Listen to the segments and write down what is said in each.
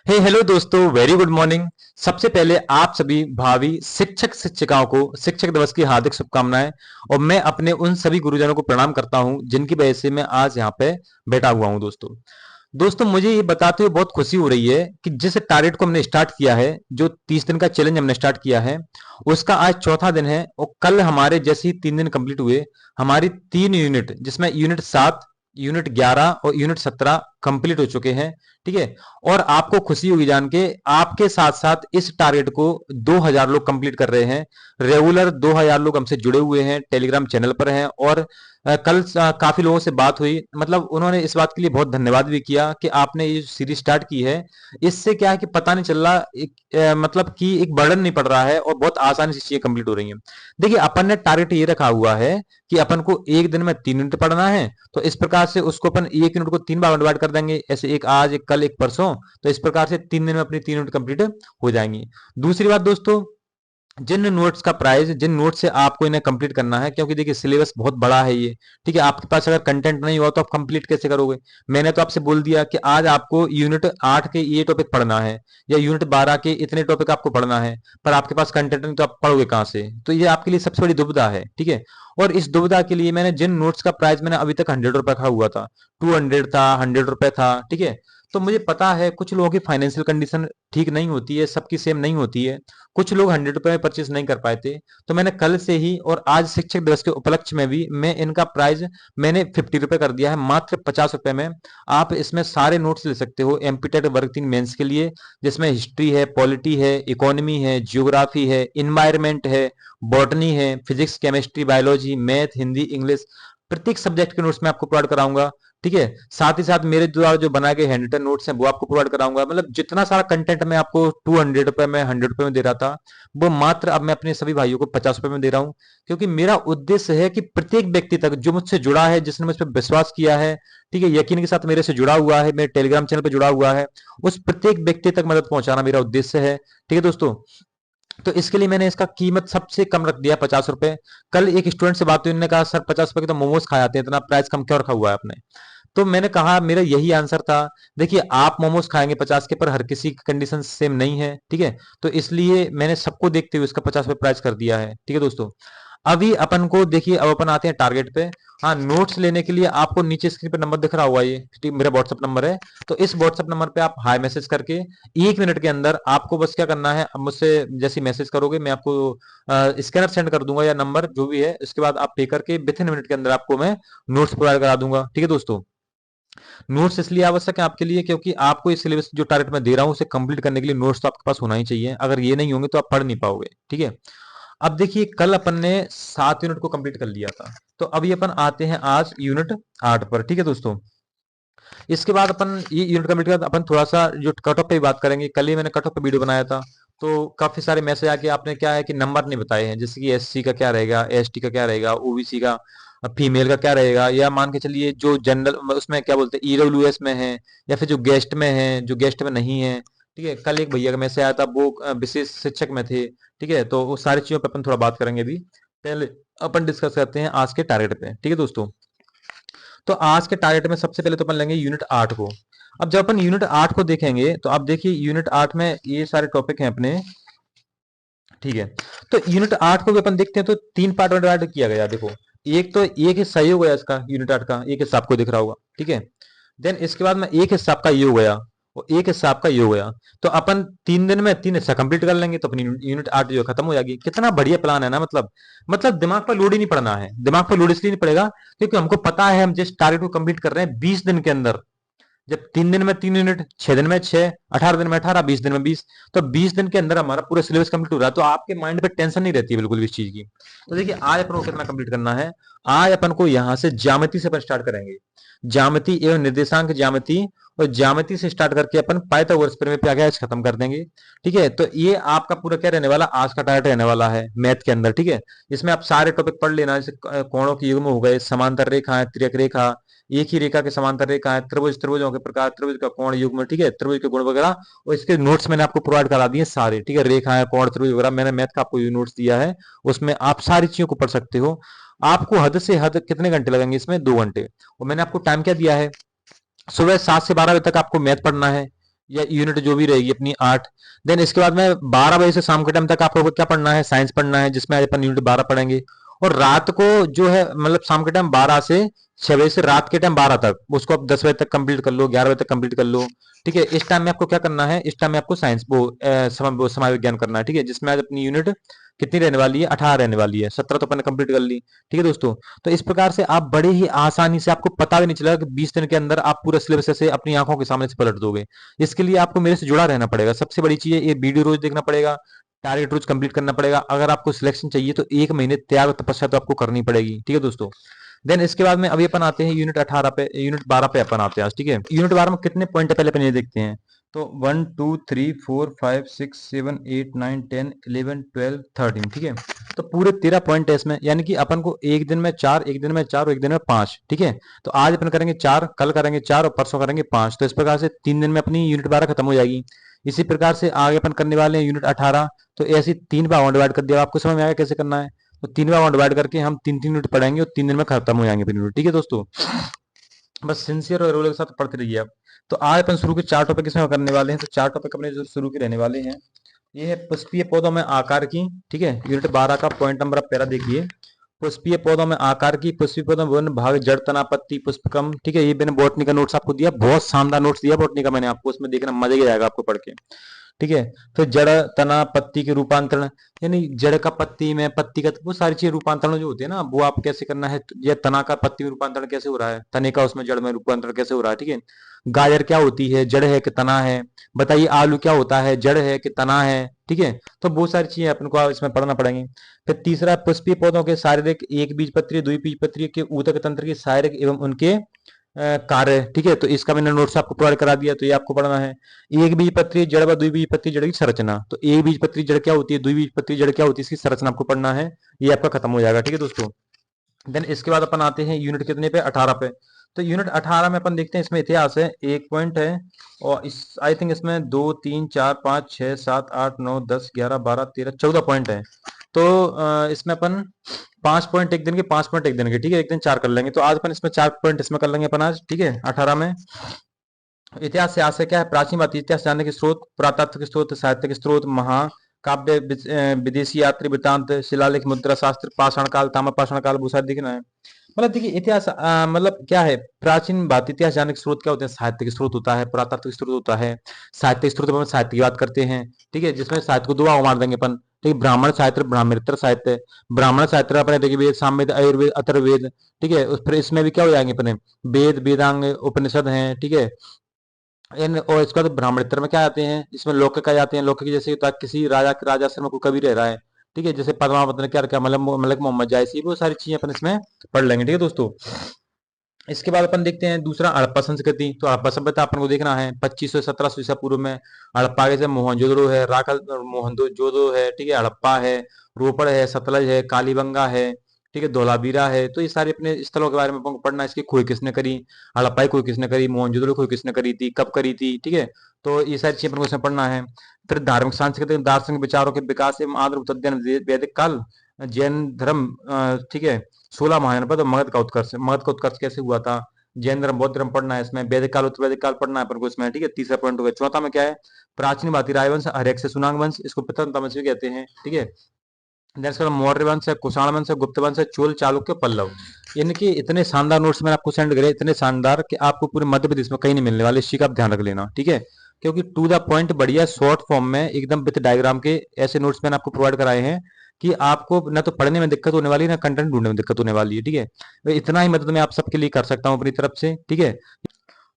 Hello दोस्तों, very good morning. सबसे पहले आप सभी भावी शिक्षक शिक्षिकाओं को शिक्षक दिवस की हार्दिक शुभकामनाएं। और मैं अपने उन सभी गुरुजनों को प्रणाम करता हूं जिनकी वजह से मैं आज यहाँ पे बैठा हुआ हूं। दोस्तों मुझे ये बताते हुए बहुत खुशी हो रही है कि जिस टारगेट को हमने स्टार्ट किया है, जो 30 दिन का चैलेंज हमने स्टार्ट किया है, उसका आज चौथा दिन है। और कल हमारे जैसे ही 3 दिन कंप्लीट हुए, हमारी 3 यूनिट, जिसमें यूनिट 7, यूनिट 11 और यूनिट 17 कंप्लीट हो चुके हैं। ठीक है। और आपको खुशी होगी जान के, आपके साथ साथ इस टारगेट को 2000 लोग कंप्लीट कर रहे हैं। रेगुलर 2000 लोग हमसे जुड़े हुए हैं, टेलीग्राम चैनल पर हैं। और कल काफी लोगों से बात हुई, मतलब उन्होंने इस बात के लिए बहुत धन्यवाद भी किया कि आपने ये सीरीज स्टार्ट की है। इससे क्या है कि पता नहीं चल रहा, मतलब कि एक बर्डन नहीं पड़ रहा है और बहुत आसानी से चीजें कंप्लीट हो रही हैं। देखिए, अपन ने टारगेट ये रखा हुआ है कि अपन को एक दिन में 3 यूनिट पढ़ना है। तो इस प्रकार से उसको अपन एक यूनिट को 3 बार डिवाइड कर देंगे, ऐसे एक आज, एक कल, एक परसों। तो इस प्रकार से 3 दिन में अपनी 3 यूनिट कंप्लीट हो जाएंगी। दूसरी बात दोस्तों, जिन नोट्स का प्राइस, जिन नोट से आपको इन्हें कंप्लीट करना है, क्योंकि देखिए सिलेबस बहुत बड़ा है ये। ठीक है। आपके पास अगर कंटेंट नहीं हुआ तो आप कंप्लीट कैसे करोगे? मैंने तो आपसे बोल दिया कि आज आपको यूनिट 8 के ये टॉपिक पढ़ना है, या यूनिट 12 के इतने टॉपिक आपको पढ़ना है, पर आपके पास कंटेंट नहीं तो आप पढ़ोगे कहां से? तो ये आपके लिए सबसे बड़ी दुविधा है। ठीक है। और इस दुविधा के लिए मैंने जिन नोट्स का प्राइस मैंने अभी तक 100 रुपए रखा हुआ था, 200 था, 100 रुपए था। ठीक है। तो मुझे पता है कुछ लोगों की फाइनेंशियल कंडीशन ठीक नहीं होती है, सबकी सेम नहीं होती है। कुछ लोग 100 रुपए में परचेस नहीं कर पाए थे। तो मैंने कल से ही और आज शिक्षक दिवस के उपलक्ष्य में भी मैं इनका प्राइस मैंने 50 रुपए कर दिया है, मात्र 50 रुपए में। आप इसमें सारे नोट्स ले सकते हो एमपीटेट वर्ग 3 मेंस के लिए, जिसमें हिस्ट्री है, पॉलिटी है, इकोनॉमी है, जियोग्राफी है, इन्वायरमेंट है, बॉटनी है, physics, chemistry, biology, math, Hindi, English, प्रत्येक सब्जेक्ट के नोट्स मैं आपको प्रोवाइड कराऊंगा। ठीक है। साथ ही साथ मेरे द्वारा जो बनाए गए हैंड रिटन नोट्स हैं वो आपको प्रोवाइड कराऊंगा। मतलब जितना सारा कंटेंट मैं आपको 200 रुपए में, 100 रुपए में दे रहा था, वो मात्र अब मैं अपने सभी भाइयों को 50 रुपए में दे रहा हूं। क्योंकि मेरा उद्देश्य है कि प्रत्येक व्यक्ति तक जो मुझसे जुड़ा है, जिसने मुझ पर विश्वास किया है, ठीक है, यकीन के साथ मेरे से जुड़ा हुआ है, मेरे टेलीग्राम चैनल पर जुड़ा हुआ है, उस प्रत्येक व्यक्ति तक मदद पहुंचाना मेरा उद्देश्य है। ठीक है दोस्तों। तो इसके लिए मैंने इसका कीमत सबसे कम रख दिया, 50 रुपए। कल एक स्टूडेंट से बात हुई, उन्होंने कहा सर 50 रुपए के तो मोमोज खा जाते हैं, इतना प्राइस कम क्यों रखा हुआ है आपने? तो मैंने कहा, मेरा यही आंसर था। देखिए, आप मोमोज खाएंगे 50 के, पर हर किसी की कंडीशन सेम नहीं है। ठीक है। तो इसलिए मैंने सबको देखते हुए इसका 50 रुपए प्राइस कर दिया है। ठीक है दोस्तों। अभी अपन को देखिए, अब अपन आते हैं टारगेट पे। हाँ, नोट्स लेने के लिए आपको नीचे स्क्रीन पे नंबर दिख रहा हुआ, ये ठीक मेरा व्हाट्सएप नंबर है। तो इस व्हाट्सएप नंबर पे आप हाई मैसेज करके 1 मिनट के अंदर आपको बस क्या करना है, अब मुझसे जैसे मैसेज करोगे मैं आपको स्कैनर सेंड कर दूंगा, या नंबर जो भी है, इसके बाद आप पे करके विथ इन मिनट के अंदर आपको मैं नोट्स प्रोवाइड करा दूंगा। ठीक है दोस्तों। नोट्स इसलिए आवश्यक है आपके लिए क्योंकि आपको इस सिलेबस जो टारगेट मैं दे रहा हूं उसे कंप्लीट करने के लिए नोट्स तो आपके पास होना ही चाहिए। अगर ये नहीं होंगे तो आप पढ़ नहीं पाओगे। ठीक है। अब देखिए, कल अपन ने 7 यूनिट को कंप्लीट कर लिया था। तो अभी अपन आते हैं आज यूनिट 8 पर। ठीक है दोस्तों। इसके बाद अपन ये यूनिट कंप्लीट कर अपन थोड़ा सा जो कट ऑफ पे भी बात करेंगे। कल ही मैंने कट ऑफ पे वीडियो बनाया था, तो काफी सारे मैसेज आके आपने क्या है कि नंबर नहीं बताए हैं, जैसे कि एससी का क्या रहेगा, एसटी का क्या रहेगा, ओबीसी का, फीमेल का क्या रहेगा, या मान के चलिए जो जनरल उसमें क्या बोलते हैं ईडब्ल्यूएस में है, या फिर जो गेस्ट में है, जो गेस्ट में नहीं है। ठीक है। कल एक भैया का मैसेज आया था, वो विशेष शिक्षक में थे। ठीक है। तो वो सारी चीजों पर अपन थोड़ा बात करेंगे अभी। पहले अपन डिस्कस करते हैं आज के टारगेट पे। ठीक है दोस्तों। तो आज के टारगेट में सबसे पहले तो अपन लेंगे यूनिट 8 को। अब जब अपन यूनिट 8 को देखेंगे तो आप देखिए, यूनिट 8 में ये सारे टॉपिक हैं अपने। ठीक है। तो यूनिट 8 को भी अपन देखते हैं तो 3 पार्ट में डिवाइड किया गया। देखो, एक तो एक हिस्सा ये हो गया इसका, यूनिट 8 का एक हिस्सा आपको दिख रहा होगा। ठीक है। देन इसके बाद में एक हिस्सा आपका ये हो गया, और एक हिस्सा आपका ये हो गया। तो अपन 3 दिन में 3 हिस्सा कंप्लीट कर लेंगे तो अपनी यूनिट 8 जो है खत्म हो जाएगी। कितना बढ़िया प्लान है ना। मतलब दिमाग पर लोड ही नहीं पड़ना है। दिमाग पर लोड इसलिए नहीं पड़ेगा क्योंकि हमको पता है हम जिस टारगेट को कंप्लीट कर रहे हैं 20 दिन के अंदर, जब 3 दिन में 3 यूनिट, 6 दिन में 6, 18 दिन में 18, 20 दिन में 20, तो 20 दिन के अंदर हमारा पूरा सिलेबस कंप्लीट हो रहा है। तो आपके माइंड पे टेंशन नहीं रहती है बिल्कुल भी इस चीज की। तो देखिए, आज अपन को कितना कंप्लीट करना है। आज अपन को यहां से ज्यामिति से अपन स्टार्ट करेंगे। ज्यामिति एवं निर्देशांक ज्यामिति, और ज्यामिति से स्टार्ट करके अपन पाइथागोरस प्रमेय पे आगे आज खत्म कर देंगे। ठीक है। तो ये आपका पूरा क्या रहने वाला, आज का टारगेट रहने वाला है मैथ के अंदर। ठीक है। इसमें आप सारे टॉपिक पढ़ लेना, जैसे कोणों के युग्म हो गए, समांतर रेखा, त्रिक रेखा, एक ही रेखा के समांतर रेखा है, त्रिभुज, त्रिभुजों के प्रकार, त्रिभुज का कोण युग्म, ठीक है, त्रिभुज के गुण वगैरह। और इसके नोट्स मैंने आपको प्रोवाइड करा दिए सारे। ठीक है। रेखा है, कोण, त्रिभुज वगैरह मैंने मैथ का आपको नोट्स दिया है, उसमें आप सारी चीजों को पढ़ सकते हो। आपको हद से हद कितने घंटे लगेंगे इसमें? 2 घंटे। और मैंने आपको टाइम क्या दिया है, सुबह 7 से 12 बजे तक आपको मैथ पढ़ना है। या यूनिट जो भी रहेगी अपनी 8। देन इसके बाद में 12 बजे से शाम के टाइम तक आपको क्या पढ़ना है, साइंस पढ़ना है, जिसमें आज अपन यूनिट 12 पढ़ेंगे। और रात को जो है मतलब शाम के टाइम 12 से 6 बजे से रात के टाइम 12 तक उसको आप 10 बजे तक कंप्लीट कर लो, 11 बजे तक कंप्लीट कर लो। ठीक है, इस टाइम में आपको क्या करना है, इस टाइम में आपको साइंस समाज विज्ञान करना है। ठीक है, जिसमें आज अपनी यूनिट कितनी रहने वाली है, 18 रहने वाली है, 17 तो अपन ने कंप्लीट कर ली। ठीक है दोस्तों, तो इस प्रकार से आप बड़े ही आसानी से, आपको पता भी नहीं चलेगा कि 20 दिन के अंदर आप पूरा सिलेबस से अपनी आंखों के सामने से पलट दोगे। इसके लिए आपको मेरे से जुड़ा रहना पड़ेगा। सबसे बड़ी चीज है ये, वीडियो रोज देखना पड़ेगा, टारगेट रोज कंप्लीट करना पड़ेगा। अगर आपको सिलेक्शन चाहिए तो 1 महीने त्याग और तपस्या तो आपको करनी पड़ेगी। ठीक है दोस्तों, देन इसके बाद में अभी अपन आते हैं यूनिट 18 पे, यूनिट 12 पे अपन आते हैं आज। ठीक है, यूनिट 12 में कितने पॉइंट है पहले अपन ये देखते हैं। तो 1 2 3 4 5 6 7 8 9 10 11 12 13। ठीक है, तो पूरे 13 पॉइंट है इसमें, यानी कि अपन को एक दिन में 4, एक दिन में 4 और एक दिन में 5। ठीक है, तो आज अपन करेंगे 4, कल करेंगे 4 और परसों करेंगे 5। तो इस प्रकार से 3 दिन में अपनी यूनिट 12 खत्म हो जाएगी। इसी प्रकार से आगे अपन करने वाले हैं यूनिट 18। तो ऐसे 3 भागों डिवाइड कर दिया, आपको समझ में आएगा कैसे करना है। तो 3 भागों डिवाइड करके हम 3 3 यूनिट पढ़ेंगे और 3 दिन में खत्म हो जाएंगे यूनिट। ठीक है दोस्तों, बस सिंसियर और रोल के साथ पढ़ते रहिए आप। तो आज अपन शुरू के 4 टॉपिक इसमें करने वाले हैं। तो 4 टॉपिक अपने जो शुरू के रहने वाले हैं, ये है पुष्पीय पौधों में आकार की। ठीक है, यूनिट 12 का पॉइंट नंबर आप पहला देखिए, पुष्पीय पौधों में आकार की। पुष्पीय पौधों में विभिन्न भाग, जड़, तना, पत्ती, पुष्पकम। ठीक है, ये मैंने बॉटनी का नोट्स आपको दिया, बहुत शानदार नोट्स दिया बॉटनी का मैंने आपको, उसमें देखना मजा ही आएगा आपको पढ़ के। ठीक है, तो जड़, तना, पत्ती के रूपांतरण, यानी जड़ का पत्ती में, पत्ती का, वो सारी चीज रूपांतरण जो होते हैं ना, वो आप कैसे करना है। या तना का पत्ती में रूपांतरण कैसे हो रहा है, तने का उसमें जड़ में रूपांतरण कैसे हो रहा है। ठीक है, गाजर क्या होती है, जड़ है कि तना है, बताइए। आलू क्या होता है, जड़ है कि तना है। ठीक है, तो बहुत सारी चीजें अपन को इसमें पढ़ना पड़ेंगी। फिर तीसरा, पुष्पीय पौधों के शारीरिक, एक बीजपत्री, द्विबीजपत्री के ऊतक तंत्र की शारीरिक एवं उनके कार्य। ठीक है, तो इसका मैंने नोट्स आपको प्रोवाइड करा दिया, तो ये आपको पढ़ना है। एक बीजपत्री जड़ व द्विबीजपत्री जड़ की संरचना, तो एक बीजपत्री जड़ क्या होती है, द्विबीजपत्री जड़ क्या होती है, इसकी संरचना आपको पढ़ना है। ये आपका खत्म हो जाएगा। ठीक है दोस्तों, देन इसके बाद अपन आते हैं यूनिट कितने पे, 18 पे। तो यूनिट 18 में अपन देखते हैं, इसमें इतिहास है, एक पॉइंट है। और इस आई थिंक इसमें 2 3 4 5 6 7 8 9 10 11 12 13 14 पॉइंट है। तो इसमें अपन 5 पॉइंट एक दिन के, 5 पॉइंट एक दिन के। ठीक है, एक दिन 4 कर लेंगे, तो आज अपन इसमें 4 पॉइंट इसमें कर लेंगे अपन आज। ठीक है, 18 में इतिहास से आशय क्या है, प्राचीन बात, इतिहास जानने के स्रोत, पुरातात्विक स्रोत, साहित्यिक स्रोत, महाकाव्य, विदेशी यात्री वृत्तांत, शिलालेख, मुद्रा शास्त्र, पाषाण काल, ताम्रपाषाण काल, भूषार दिखना है। मतलब देखिए इतिहास मतलब क्या है, प्राचीन बात, इतिहास जानने के स्रोत क्या होते हैं, साहित्यिक स्रोत होता है, पुरातात्विक स्रोत होता है। साहित्यिक स्रोत में हम साहित्य की बात करते हैं। ठीक है, जिसमें साहित्य को 2 भाग मार देंगे अपन। ठीक है, ब्राह्मण साहित्य, ब्राह्मणेतर साहित्य। ब्राह्मण साहित्य अपने देखिए वेद, सामवेद, आयुर्वेद, अथर्ववेद। ठीक है, फिर इसमें भी क्या हो जाएंगे अपने, वेद, वेदांग, उपनिषद हैं। ठीक है, इन और इसके बाद ब्राह्मणेतर में क्या आते हैं, इसमें लौकिक आ जाते हैं। लौकिक जैसे होता है किसी राजा के राजाश्रम में कोई कवि रह रहा है। ठीक है, जैसे पद्मावत ने क्या क्या, मलक मलक मोहम्मद जायसी, वो सारी चीजें अपन इसमें पढ़ लेंगे। ठीक है दोस्तों, इसके बाद अपन देखते हैं दूसरा, हड़प्पा संस्कृति। तो हड़प्पा सभ्यता अपन को देखना है 2500 से 1700 ईसा पूर्व में। हड़प्पा के से मोहनजोदड़ो है, राकल मोहनजोदड़ो है। ठीक है, हड़प्पा है, रोपड़ है, सतलज है, कालीबंगा है। ठीक है, धोलावीरा है। तो ये सारे अपने स्थलों के बारे में अपन को पढ़ना है। इसकी खोज किसने करी, हड़प्पा की खोज किसने करी, मोहनजोदड़ो की खोज किसने करी थी, कब करी थी। ठीक है, तो ये सारी चीजें अपन को इसमें पढ़ना है। फिर धार्मिक, सांस्कृतिक, दार्शनिक विचारों के विकास एवं आंध्र अध्ययन, वैदिक काल, जैन धर्म। ठीक है, 16 महाजनपद और मगध का उत्कर्ष कैसे हुआ था। जैन धर्म, बौद्ध धर्म पढ़ना है इसमें। वैदिक काल, उत्तर वैदिक काल पढ़ना है अपन को इसमें। ठीक है, तीसरा पॉइंट हो गया। चौथा में क्या है, प्राचीन भारतीय राजवंश, हर्यक से सुनांग वंश, इसको प्रथम वंश भी कहते हैं। ठीक है, देन इसके बाद मौर्य वंश है, कुषाण वंश है, गुप्त वंश है, चोल, चालुक्य, पल्लव। इनके इतने शानदार नोट्स मैंने आपको सेंड करे, इतने शानदार कि आपको पूरे मध्य प्रदेश में कहीं नहीं मिलने वाले। इसी का आप ध्यान रख लेना। ठीक है, क्योंकि टू द पॉइंट, बढ़िया शॉर्ट फॉर्म में एकदम विद डायग्राम के ऐसे नोट्स मैंने आपको प्रोवाइड कराए हैं कि आपको ना तो पढ़ने में दिक्कत होने वाली है, ना कंटेंट ढूंढने में दिक्कत होने वाली है। ठीक है, तो इतना ही मदद मैं आप सबके लिए कर सकता हूँ अपनी तरफ से। ठीक है,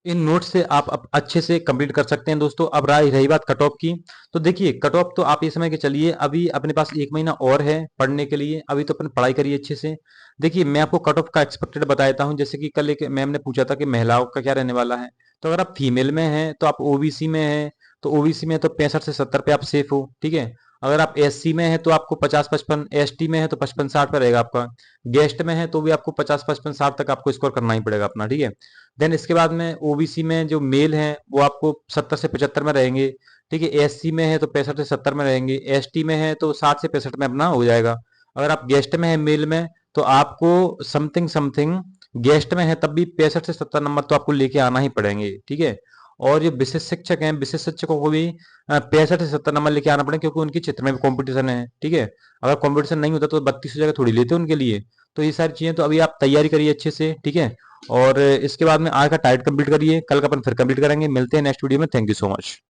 इन नोट से आप अच्छे से कंप्लीट कर सकते हैं दोस्तों। अब रही बात कट ऑफ की, तो देखिए कट ऑफ तो आप ये समझ के चलिए, अभी अपने पास 1 महीना और है पढ़ने के लिए। अभी तो अपन पढ़ाई करिए अच्छे से। देखिए मैं आपको कट ऑफ का एक्सपेक्टेड बता देता हूँ। जैसे कि कल एक मैम ने पूछा था कि महिलाओं का क्या रहने वाला है। तो अगर आप फीमेल में हैं तो आप ओबीसी में हैं, तो ओबीसी में तो 65 से 70 पे आप सेफ हो। ठीक है, अगर आप एससी में है तो आपको 50-55, एसटी में है तो 55-60 पे रहेगा आपका, गेस्ट में है तो भी आपको 50-55-60 तक आपको स्कोर करना ही पड़ेगा अपना। ठीक है, देन इसके बाद में ओबीसी में जो मेल हैं वो आपको 70 से 75 में रहेंगे। ठीक है, एससी में है तो 65 से 70 में रहेंगे, एसटी में है तो 60 से 65 में अपना हो जाएगा। अगर आप गेस्ट में है मेल में, तो आपको समथिंग समथिंग, गेस्ट में है तब भी 65 से 70 नंबर तो आपको लेके आना ही पड़ेंगे। ठीक है, और ये विशेष शिक्षक हैं, विशेष शिक्षकों को भी 65 से 70 नंबर लेके आना पड़े, क्योंकि उनकी चित्र में भी कंपटीशन है। ठीक है, अगर कंपटीशन नहीं होता तो 32 जगह थोड़ी लेते उनके लिए। तो ये सारी चीजें तो अभी आप तैयारी करिए अच्छे से, ठीक है। और इसके बाद में आज का टारगेट कंप्लीट करिए, कल का अपन फिर कंप्लीट करेंगे। मिलते हैं नेक्स्ट वीडियो में। Thank you so much.